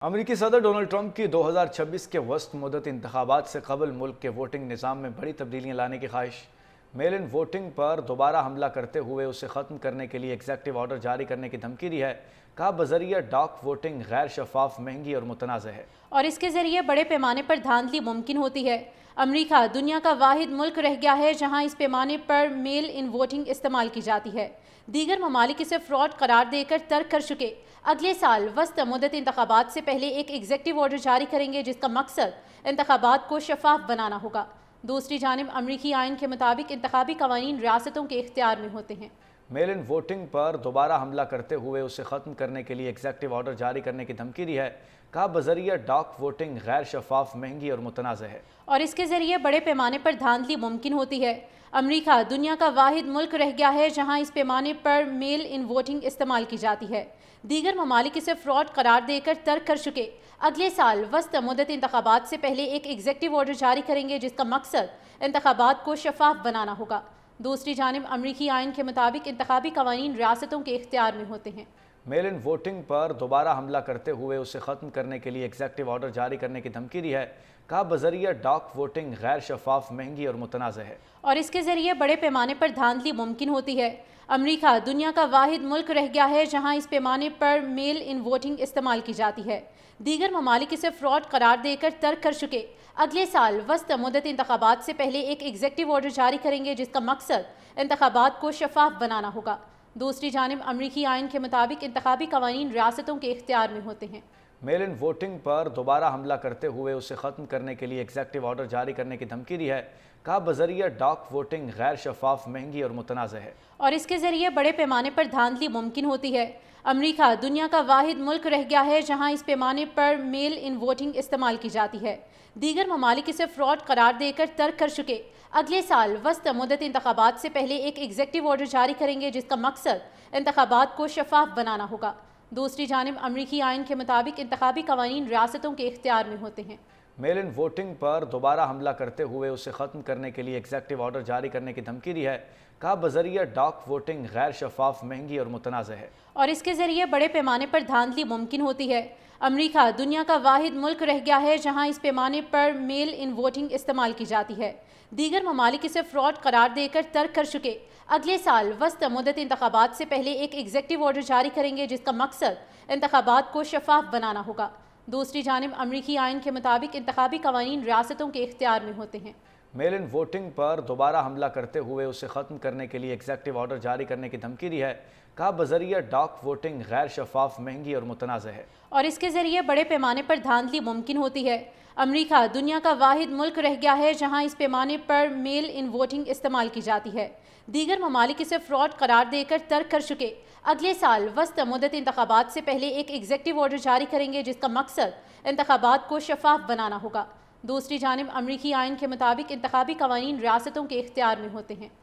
امریکی صدر Donald Trump کی 2026 کے وسط مدت انتخابات سے قبل ملک کے ووٹنگ نظام میں بڑی تبدیلیاں لانے کی خواہش۔ میل ان ووٹنگ پر دوبارہ حملہ کرتے ہوئے اسے ختم کرنے کے لیے ایگزیکٹو آرڈر جاری کرنے کی دھمکی دی ہے۔ کہا بذریعہ ڈاک ووٹنگ غیر شفاف، مہنگی اور متنازع ہے، اور اس کے ذریعے بڑے پیمانے پر دھاندلی ممکن ہوتی ہے۔ امریکہ دنیا کا واحد ملک رہ گیا ہے جہاں اس پیمانے پر میل ان ووٹنگ استعمال کی جاتی ہے۔ دیگر ممالک اسے فراڈ قرار دے کر ترک کر چکے۔ اگلے سال وسط مدت انتخابات سے پہلے ایک ایگزیکٹو آرڈر جاری کریں گے جس کا مقصد انتخابات کو شفاف بنانا ہوگا۔ دوسری جانب امریکی آئین کے مطابق انتخابی قوانین ریاستوں کے اختیار میں ہوتے ہیں۔ میل ان ووٹنگ پر دوبارہ حملہ کرتے ہوئے اسے ختم کرنے کے لیے ایگزیکٹو آرڈر جاری کرنے کی دھمکی دی ہے۔ کہا بذریعہ ڈاک ووٹنگ غیر شفاف، مہنگی اور متنازع ہے، اور اس کے ذریعے بڑے پیمانے پر دھاندلی ممکن ہوتی ہے۔ امریکہ دنیا کا واحد ملک رہ گیا ہے جہاں اس پیمانے پر میل ان ووٹنگ استعمال کی جاتی ہے۔ دیگر ممالک اسے فراڈ قرار دے کر ترک کر چکے۔ اگلے سال وسط مدت انتخابات سے پہلے ایک ایگزیکٹو آرڈر جاری کریں گے جس کا مقصد انتخابات کو شفاف بنانا ہوگا۔ دوسری جانب امریکی آئین کے مطابق انتخابی قوانین ریاستوں کے اختیار میں ہوتے ہیں۔ میل ان ووٹنگ پر دوبارہ حملہ کرتے ہوئے اسے ختم کرنے کے لیے ایگزیکٹو آرڈر جاری کرنے کی دھمکی دی ہے۔ کہا بذریعہ ڈاک ووٹنگ غیر شفاف، مہنگی اور متنازع ہے، اور اس کے ذریعے بڑے پیمانے پر دھاندلی ممکن ہوتی ہے۔ امریکہ دنیا کا واحد ملک رہ گیا ہے جہاں اس پیمانے پر میل ان ووٹنگ استعمال کی جاتی ہے۔ دیگر ممالک اسے فراڈ قرار دے کر ترک کر چکے۔ اگلے سال وسط مدت انتخابات سے پہلے ایک ایگزیکٹو آرڈر جاری کریں گے جس کا مقصد انتخابات کو شفاف بنانا ہوگا۔ دوسری جانب امریکی آئین کے مطابق انتخابی قوانین ریاستوں کے اختیار میں ہوتے ہیں۔ میل ان ووٹنگ پر دوبارہ حملہ کرتے ہوئے اسے ختم کرنے کے لیے ایگزیکٹو آرڈر جاری کرنے کی دھمکی دی ہے۔ کہا بذریعہ ڈاک ووٹنگ غیر شفاف، مہنگی اور متنازع ہے، اور اس کے ذریعے بڑے پیمانے پر دھاندلی ممکن ہوتی ہے۔ امریکہ دنیا کا واحد ملک رہ گیا ہے جہاں اس پیمانے پر میل ان ووٹنگ استعمال کی جاتی ہے۔ دیگر ممالک اسے فراڈ قرار دے کر ترک کر چکے۔ اگلے سال وسط مدت انتخابات سے پہلے ایک ایگزیکٹو آرڈر جاری کریں گے جس کا مقصد انتخابات کو شفاف بنانا ہوگا۔ دوسری جانب امریکی آئین کے مطابق انتخابی قوانین ریاستوں کے اختیار میں ہوتے ہیں۔ میل ان ووٹنگ پر دوبارہ حملہ کرتے ہوئے اسے ختم کرنے کے لیے ایگزیکٹو آرڈر جاری کرنے کی دھمکی دی ہے۔ کہا بذریعہ ڈاک ووٹنگ غیر شفاف، مہنگی اور متنازع ہے، اور اس کے ذریعے بڑے پیمانے پر دھاندلی ممکن ہوتی ہے۔ امریکہ دنیا کا واحد ملک رہ گیا ہے جہاں اس پیمانے پر میل ان ووٹنگ استعمال کی جاتی ہے۔ دیگر ممالک اسے فراڈ قرار دے کر ترک کر چکے۔ اگلے سال وسط مدت انتخابات سے پہلے ایک ایگزیکٹو آرڈر جاری کریں گے جس کا مقصد انتخابات کو شفاف بنانا ہوگا۔ دوسری جانب امریکی آئین کے مطابق انتخابی قوانین ریاستوں کے اختیار میں ہوتے ہیں۔ میل ان ووٹنگ پر دوبارہ حملہ کرتے ہوئے اسے ختم کرنے کے لیے ایگزیکٹو آرڈر جاری کرنے کی دھمکی دی ہے۔ کہا بذریعہ ڈاک ووٹنگ غیر شفاف، مہنگی اور متنازع ہے، اور اس کے ذریعے بڑے پیمانے پر دھاندلی ممکن ہوتی ہے۔ امریکہ دنیا کا واحد ملک رہ گیا ہے جہاں اس پیمانے پر میل ان ووٹنگ استعمال کی جاتی ہے۔ دیگر ممالک اسے فراڈ قرار دے کر ترک کر چکے۔ اگلے سال وسط مدت انتخابات سے پہلے ایک ایگزیکٹو آرڈر جاری کریں گے جس کا مقصد انتخابات کو شفاف بنانا ہوگا۔ دوسری جانب امریکی آئین کے مطابق انتخابی قوانین ریاستوں کے اختیار میں ہوتے ہیں۔